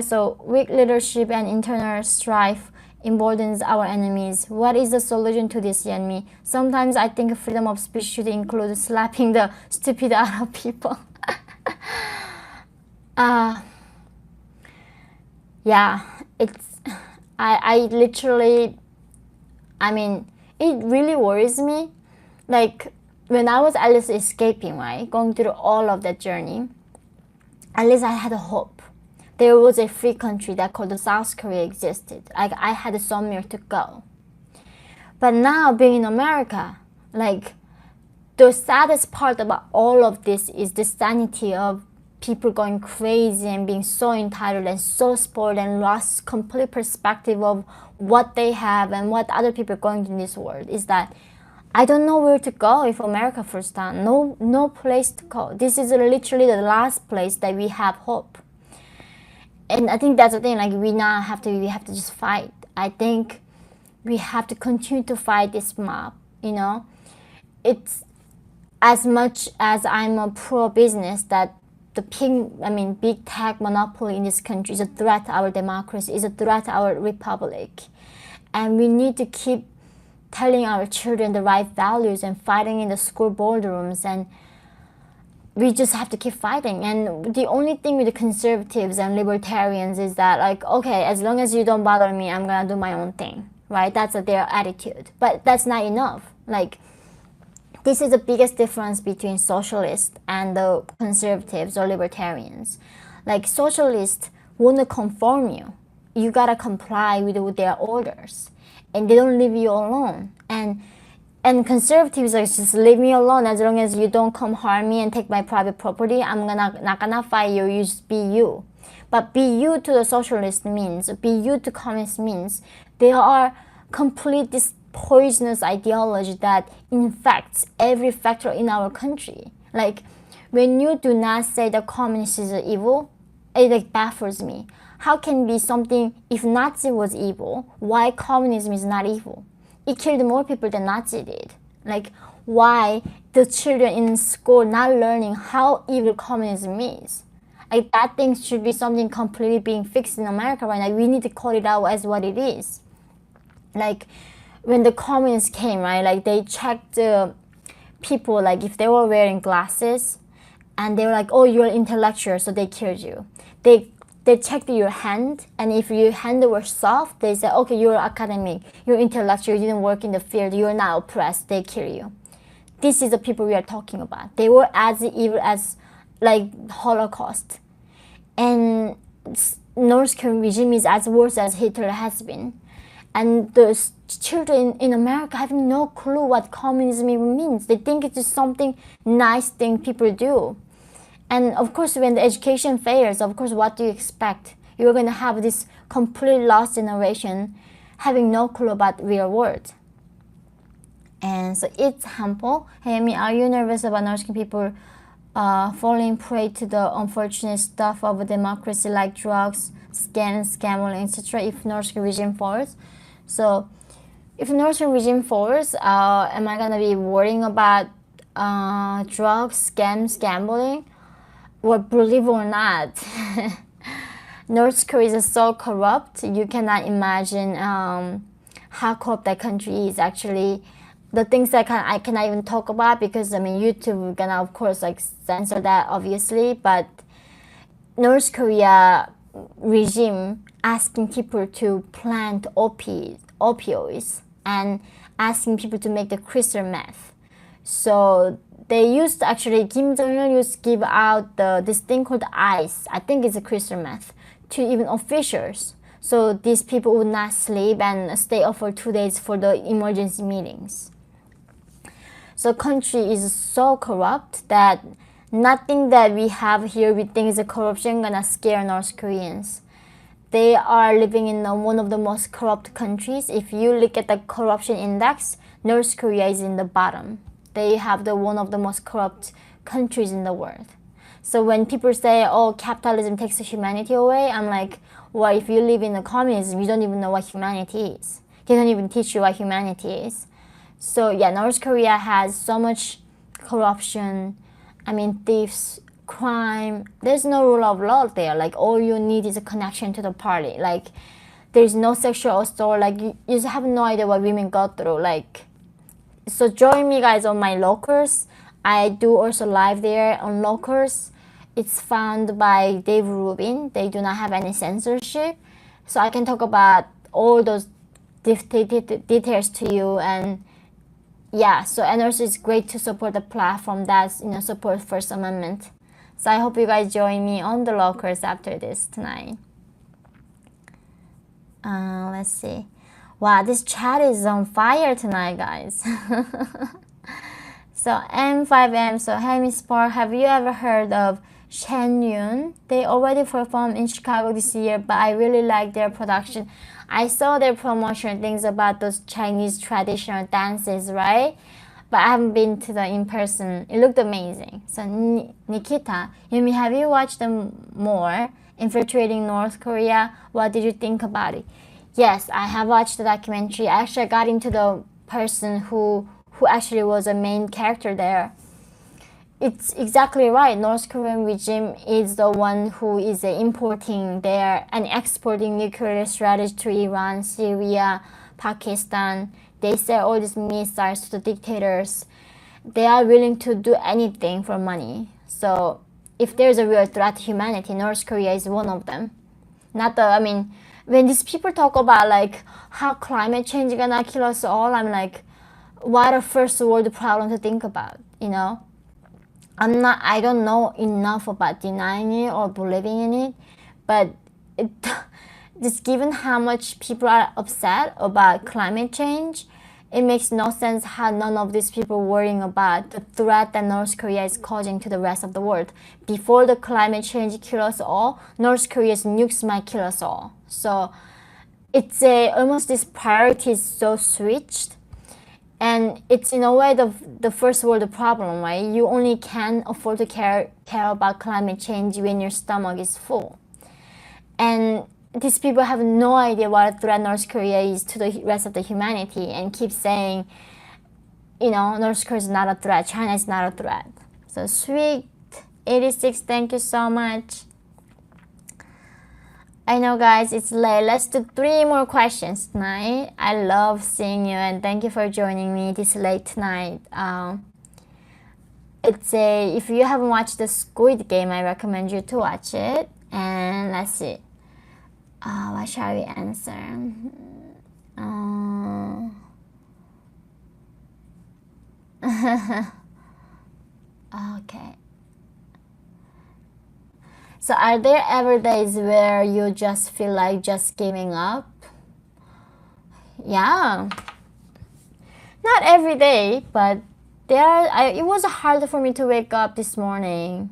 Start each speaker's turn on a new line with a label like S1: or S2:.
S1: So weak leadership and internal strife emboldens our enemies. What is the solution to this, Yeonmi? Sometimes I think freedom of speech should include slapping the stupid out of people. Yeah, it's I literally, I mean, it really worries me. Like when I was at least escaping, right, going through all of that journey, at least I had a hope. There was a free country that called the South Korea existed. Like I had somewhere to go. But now being in America, like the saddest part about all of this is the sanity of people going crazy and being so entitled and so spoiled and lost complete perspective of what they have and what other people are going through in this world. Is that I don't know where to go if America falls down. No place to go. This is literally the last place that we have hope. And I think that's the thing, like we have to just fight. I think we have to continue to fight this mob, you know. It's as much as I'm a pro-business that the big tech monopoly in this country is a threat to our democracy, is a threat to our republic. And we need to keep telling our children the right values and fighting in the school boardrooms, and we just have to keep fighting. And the only thing with the conservatives and libertarians is that, like, okay, as long as you don't bother me, I'm gonna do my own thing, right? That's their attitude. But that's not enough. Like, this is the biggest difference between socialists and the conservatives or libertarians. Like, socialists wanna conform you. You gotta comply with their orders, and they don't leave you alone. And conservatives are just leave me alone. As long as you don't come harm me and take my private property, I'm not gonna fight you. You just be you. But be you to the socialist means, be you to communist means, they are complete this poisonous ideology that infects every factor in our country. Like when you do not say that communists is evil, it like baffles me. How can be something, if Nazi was evil, why communism is not evil? It killed more people than Nazi did. Like, why the children in school not learning how evil communism is? Like, that thing should be something completely being fixed in America right now. We need to call it out as what it is. Like, when the communists came, right, like, they checked people, like, if they were wearing glasses, and they were like, oh, you're intellectual, so they killed you. They checked your hand, and if your hand was soft, they said, okay, you're academic, you're intellectual, you didn't work in the field, you're not oppressed, they kill you. This is the people we are talking about. They were as evil as, like, Holocaust. And North Korean regime is as worse as Hitler has been. And the children in America have no clue what communism even means. They think it's just something nice thing people do. And of course, when the education fails, of course, what do you expect? You're going to have this completely lost generation having no clue about real world. And so it's harmful. Hey, are you nervous about North Korean people falling prey to the unfortunate stuff of a democracy like drugs, scams, gambling, etc. if North Korean regime falls? So if North Korean regime falls, am I going to be worrying about drugs, scams, gambling? Well, believe it or not, North Korea is so corrupt. You cannot imagine how corrupt that country is. Actually, the things that I cannot even talk about because YouTube gonna of course like censor that obviously. But North Korea regime asking people to plant opioids and asking people to make the crystal meth. So they used to actually, Kim Jong-un used to give out this thing called ice, I think it's a crystal meth, to even officials. So these people would not sleep and stay up for 2 days for the emergency meetings. So country is so corrupt that nothing that we have here we think is a corruption gonna scare North Koreans. They are living in one of the most corrupt countries. If you look at the corruption index, North Korea is in the bottom. They have one of the most corrupt countries in the world. So when people say, oh, capitalism takes humanity away, I'm like, well, if you live in a communism, you don't even know what humanity is. They don't even teach you what humanity is. So yeah, North Korea has so much corruption, thieves, crime. There's no rule of law there. Like all you need is a connection to the party. Like there's no sexual assault. Like you just have no idea what women go through. Like, so join me guys on my locals. I do also live there on locals. It's found by Dave Rubin. They do not have any censorship, so I can talk about all those details to you. And yeah, so and also it's great to support the platform that's support First Amendment. So I hope you guys join me on the locals after this tonight. Let's see. Wow, this chat is on fire tonight, guys. So M5M, so hey Miss Park, have you ever heard of Shen Yun? They already performed in Chicago this year, but I really like their production. I saw their promotion things about those Chinese traditional dances, right? But I haven't been to the in-person. It looked amazing. So Nikita, Yeonmi, have you watched them more? Infiltrating North Korea? What did you think about it? Yes, I have watched the documentary. I actually got into the person who actually was a main character there. It's exactly right. North Korean regime is the one who is importing there and exporting nuclear strategy to Iran, Syria, Pakistan. They sell all these missiles to the dictators. They are willing to do anything for money. So if there's a real threat to humanity, North Korea is one of them. When these people talk about like how climate change is gonna kill us all, I'm like, what a first world problem to think about, I don't know enough about denying it or believing in it, but just given how much people are upset about climate change, it makes no sense how none of these people worrying about the threat that North Korea is causing to the rest of the world. Before the climate change kill us all, North Korea's nukes might kill us all. So it's almost this priority is so switched. And it's in a way the first world problem, right? You only can afford to care about climate change when your stomach is full. And these people have no idea what a threat North Korea is to the rest of the humanity and keep saying, North Korea is not a threat, China is not a threat. So sweet 86, thank you so much. I know guys, it's late. Let's do 3 more questions tonight. I love seeing you and thank you for joining me this late tonight. If you haven't watched the Squid Game, I recommend you to watch it. And let's see. What shall we answer? Okay. So are there ever days where you just feel like just giving up? Yeah. Not every day, but it was hard for me to wake up this morning